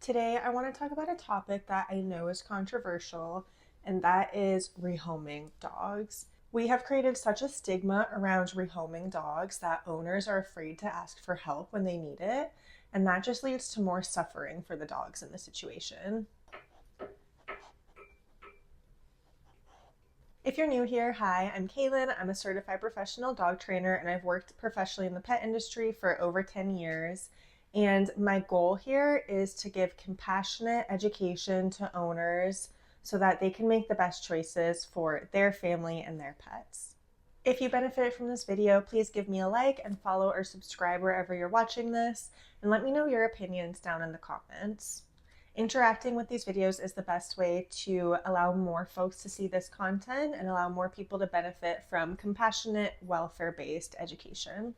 Today, I want to talk about a topic that I know is controversial, and that is rehoming dogs. We have created such a stigma around rehoming dogs that owners are afraid to ask for help when they need it, and that just leads to more suffering for the dogs in the situation. If you're new here, hi, I'm Kaylin. I'm a certified professional dog trainer, and I've worked professionally in the pet industry for over 10 years. And my goal here is to give compassionate education to owners so that they can make the best choices for their family and their pets. If you benefited from this video, please give me a like and follow or subscribe wherever you're watching this, and let me know your opinions down in the comments. Interacting with these videos is the best way to allow more folks to see this content and allow more people to benefit from compassionate, welfare-based education.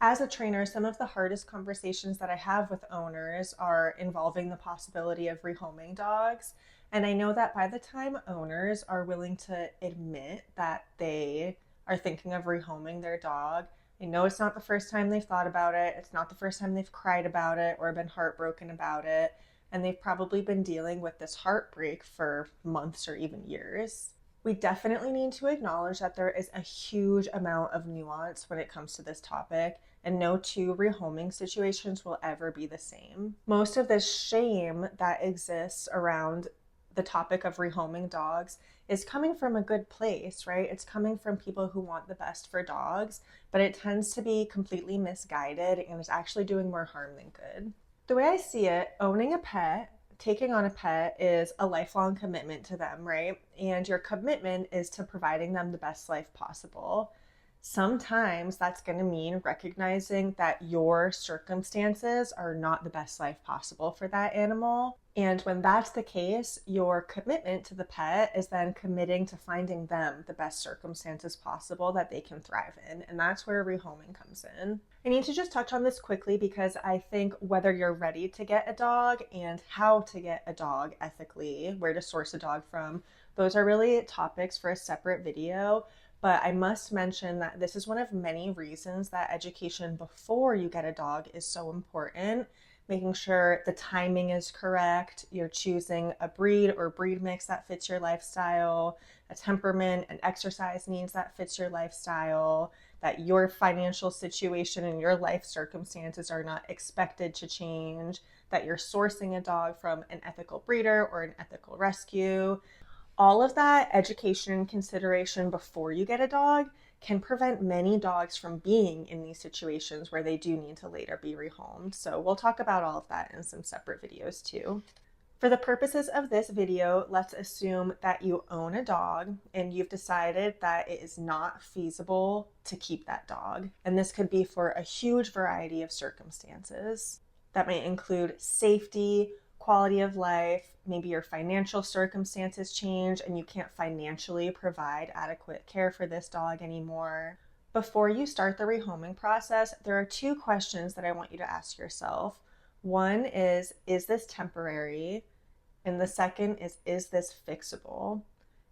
As a trainer, some of the hardest conversations that I have with owners are involving the possibility of rehoming dogs. And I know that by the time owners are willing to admit that they are thinking of rehoming their dog, I know it's not the first time they've thought about it. It's not the first time they've cried about it or been heartbroken about it. And they've probably been dealing with this heartbreak for months or even years. We definitely need to acknowledge that there is a huge amount of nuance when it comes to this topic, and no two rehoming situations will ever be the same. Most of this shame that exists around the topic of rehoming dogs is coming from a good place, right? It's coming from people who want the best for dogs, but it tends to be completely misguided and is actually doing more harm than good. The way I see it, owning a pet, taking on a pet is a lifelong commitment to them, right? And your commitment is to providing them the best life possible. Sometimes that's going to mean recognizing that your circumstances are not the best life possible for that animal. And when that's the case, your commitment to the pet is then committing to finding them the best circumstances possible that they can thrive in. And that's where rehoming comes in. I need to just touch on this quickly because I think whether you're ready to get a dog and how to get a dog ethically, where to source a dog from, those are really topics for a separate video. But I must mention that this is one of many reasons that education before you get a dog is so important. Making sure the timing is correct, you're choosing a breed or breed mix that fits your lifestyle, a temperament and exercise needs that fits your lifestyle, that your financial situation and your life circumstances are not expected to change, that you're sourcing a dog from an ethical breeder or an ethical rescue. All of that education and consideration before you get a dog can prevent many dogs from being in these situations where they do need to later be rehomed. So we'll talk about all of that in some separate videos too. For the purposes of this video, let's assume that you own a dog and you've decided that it is not feasible to keep that dog. And this could be for a huge variety of circumstances. That may include safety, quality of life, maybe your financial circumstances change and you can't financially provide adequate care for this dog anymore. Before you start the rehoming process, there are two questions that I want you to ask yourself. One is this temporary? And the second is this fixable?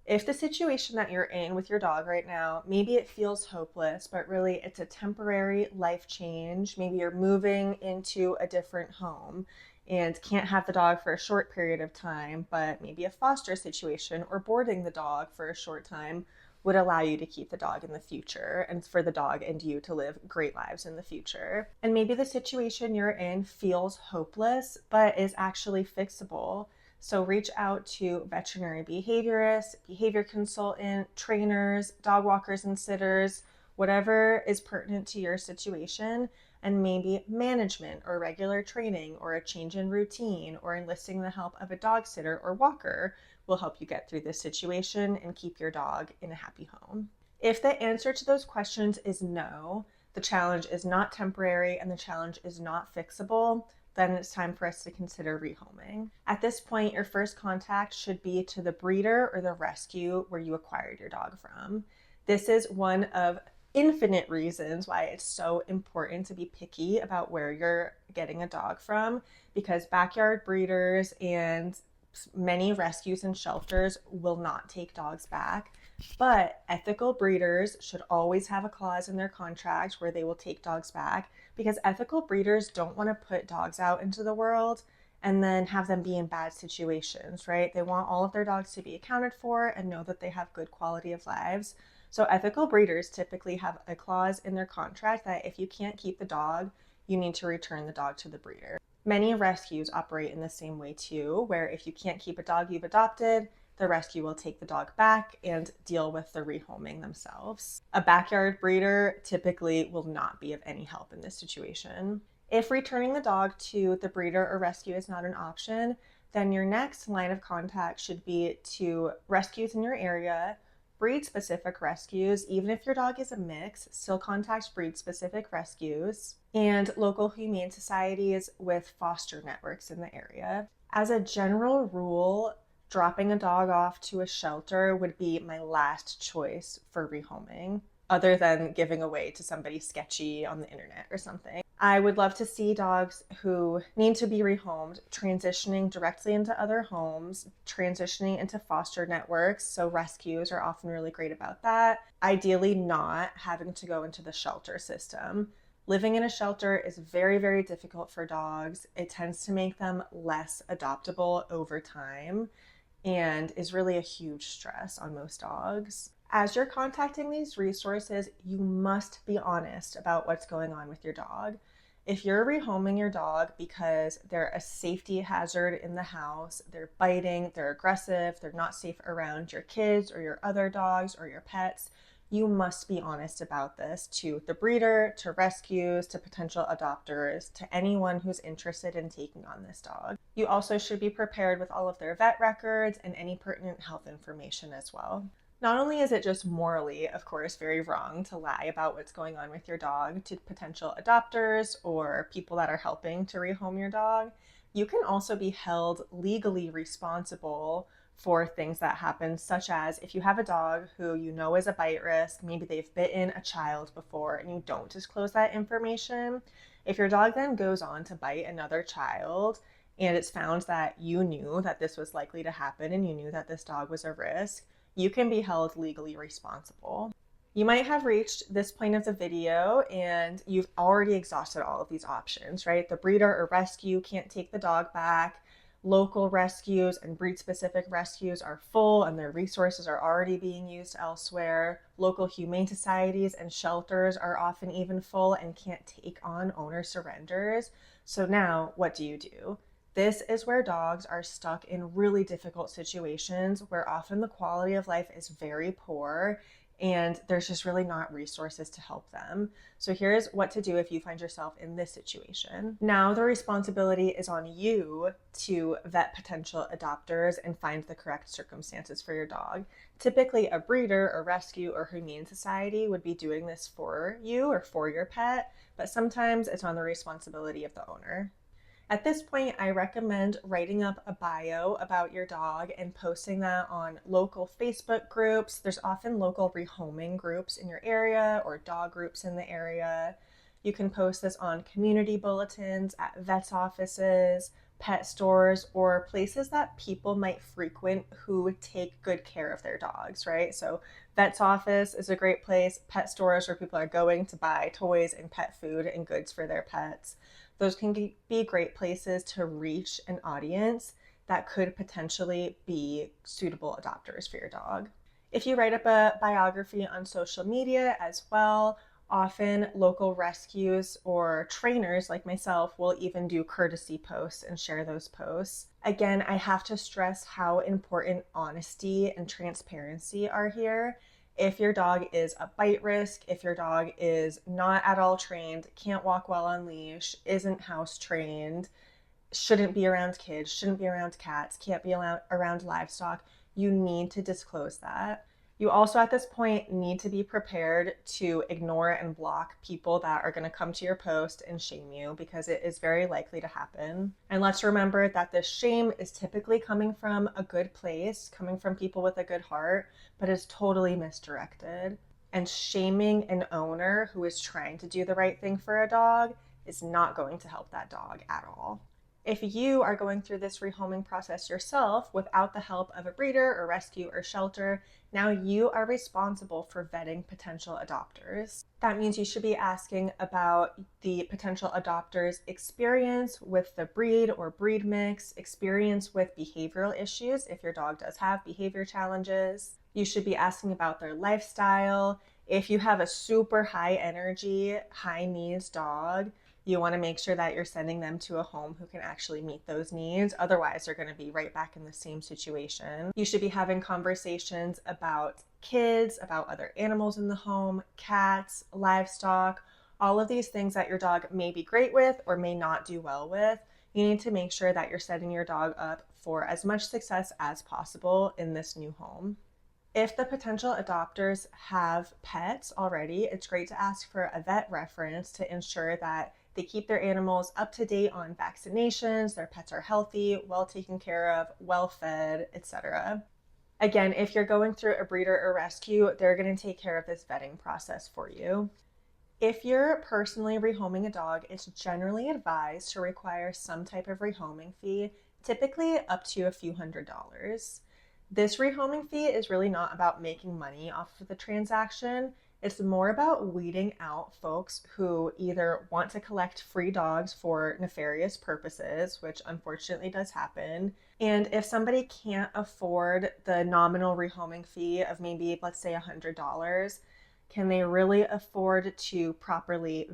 If the situation that you're in with your dog right now, maybe it feels hopeless, but really it's a temporary life change. Maybe you're moving into a different home and can't have the dog for a short period of time, but maybe a foster situation or boarding the dog for a short time would allow you to keep the dog in the future and for the dog and you to live great lives in the future. And maybe the situation you're in feels hopeless, but is actually fixable. So reach out to veterinary behaviorists, behavior consultant, trainers, dog walkers and sitters, whatever is pertinent to your situation, and maybe management or regular training or a change in routine or enlisting the help of a dog sitter or walker will help you get through this situation and keep your dog in a happy home. If the answer to those questions is no, the challenge is not temporary and the challenge is not fixable, then it's time for us to consider rehoming. At this point, your first contact should be to the breeder or the rescue where you acquired your dog from. This is one of infinite reasons why it's so important to be picky about where you're getting a dog from, because backyard breeders and many rescues and shelters will not take dogs back. But ethical breeders should always have a clause in their contract where they will take dogs back, because ethical breeders don't want to put dogs out into the world and then have them be in bad situations, right? They want all of their dogs to be accounted for and know that they have good quality of lives. So ethical breeders typically have a clause in their contract that if you can't keep the dog, you need to return the dog to the breeder. Many rescues operate in the same way too, where if you can't keep a dog you've adopted, the rescue will take the dog back and deal with the rehoming themselves. A backyard breeder typically will not be of any help in this situation. If returning the dog to the breeder or rescue is not an option, then your next line of contact should be to rescues in your area, breed-specific rescues. Even if your dog is a mix, still contact breed-specific rescues, and local humane societies with foster networks in the area. As a general rule, dropping a dog off to a shelter would be my last choice for rehoming, other than giving away to somebody sketchy on the internet or something. I would love to see dogs who need to be rehomed transitioning directly into other homes, transitioning into foster networks. So rescues are often really great about that. Ideally not having to go into the shelter system. Living in a shelter is very, very difficult for dogs. It tends to make them less adoptable over time and is really a huge stress on most dogs. As you're contacting these resources, you must be honest about what's going on with your dog. If you're rehoming your dog because they're a safety hazard in the house, they're biting, they're aggressive, they're not safe around your kids or your other dogs or your pets, you must be honest about this to the breeder, to rescues, to potential adopters, to anyone who's interested in taking on this dog. You also should be prepared with all of their vet records and any pertinent health information as well. Not only is it just morally, of course, very wrong to lie about what's going on with your dog to potential adopters or people that are helping to rehome your dog, you can also be held legally responsible for things that happen, such as if you have a dog who you know is a bite risk, maybe they've bitten a child before and you don't disclose that information. If your dog then goes on to bite another child and it's found that you knew that this was likely to happen and you knew that this dog was a risk, you can be held legally responsible. You might have reached this point of the video and you've already exhausted all of these options, right? The breeder or rescue can't take the dog back. Local rescues and breed-specific rescues are full and their resources are already being used elsewhere. Local humane societies and shelters are often even full and can't take on owner surrenders. So now, what do? This is where dogs are stuck in really difficult situations where often the quality of life is very poor and there's just really not resources to help them. So here's what to do if you find yourself in this situation. Now the responsibility is on you to vet potential adopters and find the correct circumstances for your dog. Typically a breeder or rescue or humane society would be doing this for you or for your pet, but sometimes it's on the responsibility of the owner. At this point, I recommend writing up a bio about your dog and posting that on local Facebook groups. There's often local rehoming groups in your area or dog groups in the area. You can post this on community bulletins, at vets' offices, pet stores, or places that people might frequent who take good care of their dogs, right? So vet's office is a great place. Pet stores where people are going to buy toys and pet food and goods for their pets. Those can be great places to reach an audience that could potentially be suitable adopters for your dog. If you write up a biography on social media as well, often local rescues or trainers like myself will even do courtesy posts and share those posts. Again, I have to stress how important honesty and transparency are here. If your dog is a bite risk, if your dog is not at all trained, can't walk well on leash, isn't house trained, shouldn't be around kids, shouldn't be around cats, can't be around livestock, you need to disclose that. You also at this point need to be prepared to ignore and block people that are going to come to your post and shame you, because it is very likely to happen. And let's remember that this shame is typically coming from a good place, coming from people with a good heart, but is totally misdirected. And shaming an owner who is trying to do the right thing for a dog is not going to help that dog at all. If you are going through this rehoming process yourself without the help of a breeder or rescue or shelter, now you are responsible for vetting potential adopters. That means you should be asking about the potential adopter's experience with the breed or breed mix, experience with behavioral issues if your dog does have behavior challenges. You should be asking about their lifestyle. If you have a super high energy, high needs dog, you want to make sure that you're sending them to a home who can actually meet those needs. Otherwise, they're going to be right back in the same situation. You should be having conversations about kids, about other animals in the home, cats, livestock, all of these things that your dog may be great with or may not do well with. You need to make sure that you're setting your dog up for as much success as possible in this new home. If the potential adopters have pets already, it's great to ask for a vet reference to ensure that they keep their animals up to date on vaccinations, their pets are healthy, well taken care of, well fed, etc. Again, if you're going through a breeder or rescue, they're going to take care of this vetting process for you. If you're personally rehoming a dog, it's generally advised to require some type of rehoming fee, typically up to a few $100s. This rehoming fee is really not about making money off of the transaction. It's more about weeding out folks who either want to collect free dogs for nefarious purposes, which unfortunately does happen. And if somebody can't afford the nominal rehoming fee of maybe, let's say, $100, can they really afford to properly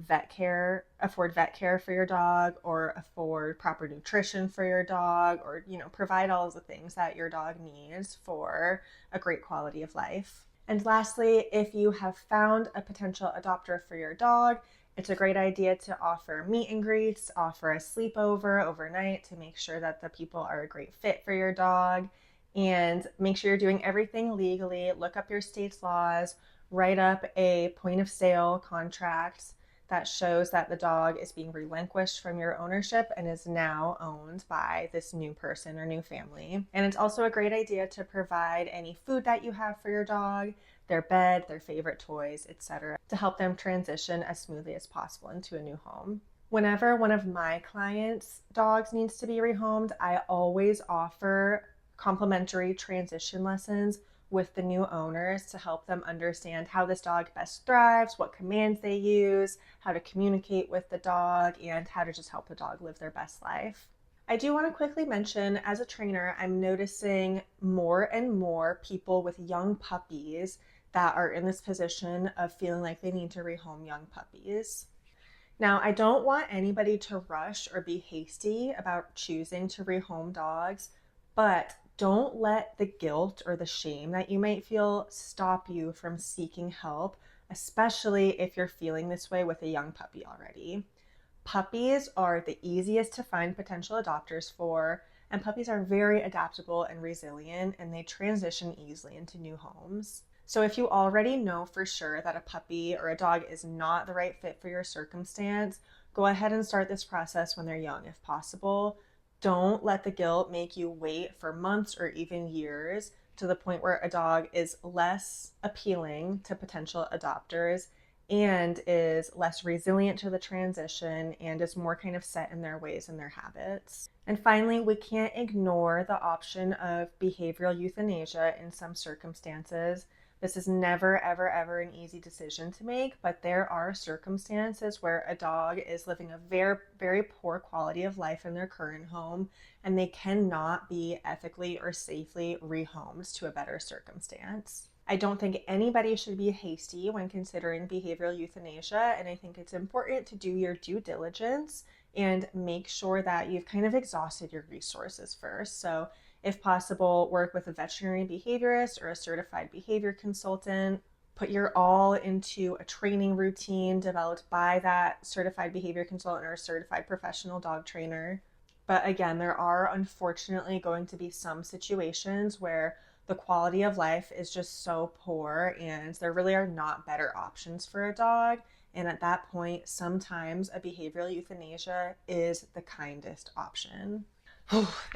afford vet care for your dog, or afford proper nutrition for your dog, or, provide all of the things that your dog needs for a great quality of life? And lastly, if you have found a potential adopter for your dog, it's a great idea to offer meet and greets, offer a sleepover overnight to make sure that the people are a great fit for your dog, and make sure you're doing everything legally. Look up your state's laws, write up a point of sale contract that shows that the dog is being relinquished from your ownership and is now owned by this new person or new family. And it's also a great idea to provide any food that you have for your dog, their bed, their favorite toys, etc., to help them transition as smoothly as possible into a new home. Whenever one of my clients' dogs needs to be rehomed, I always offer complimentary transition lessons with the new owners to help them understand how this dog best thrives, what commands they use, how to communicate with the dog, and how to just help the dog live their best life. I do want to quickly mention, as a trainer, I'm noticing more and more people with young puppies that are in this position of feeling like they need to rehome young puppies. Now, I don't want anybody to rush or be hasty about choosing to rehome dogs, but don't let the guilt or the shame that you might feel stop you from seeking help, especially if you're feeling this way with a young puppy already. Puppies are the easiest to find potential adopters for, and puppies are very adaptable and resilient, and they transition easily into new homes. So if you already know for sure that a puppy or a dog is not the right fit for your circumstance, go ahead and start this process when they're young if possible. Don't let the guilt make you wait for months or even years to the point where a dog is less appealing to potential adopters and is less resilient to the transition and is more kind of set in their ways and their habits. And finally, we can't ignore the option of behavioral euthanasia in some circumstances. This is never, ever, ever an easy decision to make, but there are circumstances where a dog is living a very, very poor quality of life in their current home, and they cannot be ethically or safely rehomed to a better circumstance. I don't think anybody should be hasty when considering behavioral euthanasia, and I think it's important to do your due diligence and make sure that you've kind of exhausted your resources first. So if possible, work with a veterinary behaviorist or a certified behavior consultant. Put your all into a training routine developed by that certified behavior consultant or certified professional dog trainer. But again, there are unfortunately going to be some situations where the quality of life is just so poor and there really are not better options for a dog. And at that point, sometimes a behavioral euthanasia is the kindest option.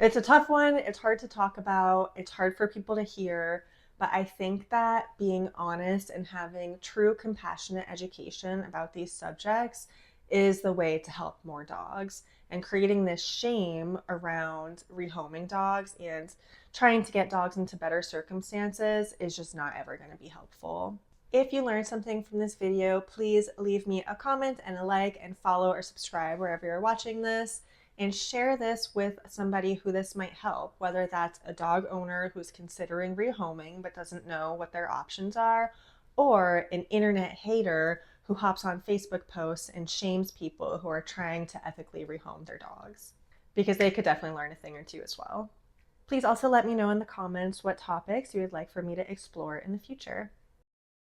It's a tough one. It's hard to talk about. It's hard for people to hear. But I think that being honest and having true compassionate education about these subjects is the way to help more dogs. and creating this shame around rehoming dogs and trying to get dogs into better circumstances is just not ever going to be helpful. If you learned something from this video, please leave me a comment and a like, and follow or subscribe wherever you're watching this, and share this with somebody who this might help, whether that's a dog owner who's considering rehoming but doesn't know what their options are, or an internet hater who hops on Facebook posts and shames people who are trying to ethically rehome their dogs, because they could definitely learn a thing or two as well. Please also let me know in the comments what topics you would like for me to explore in the future.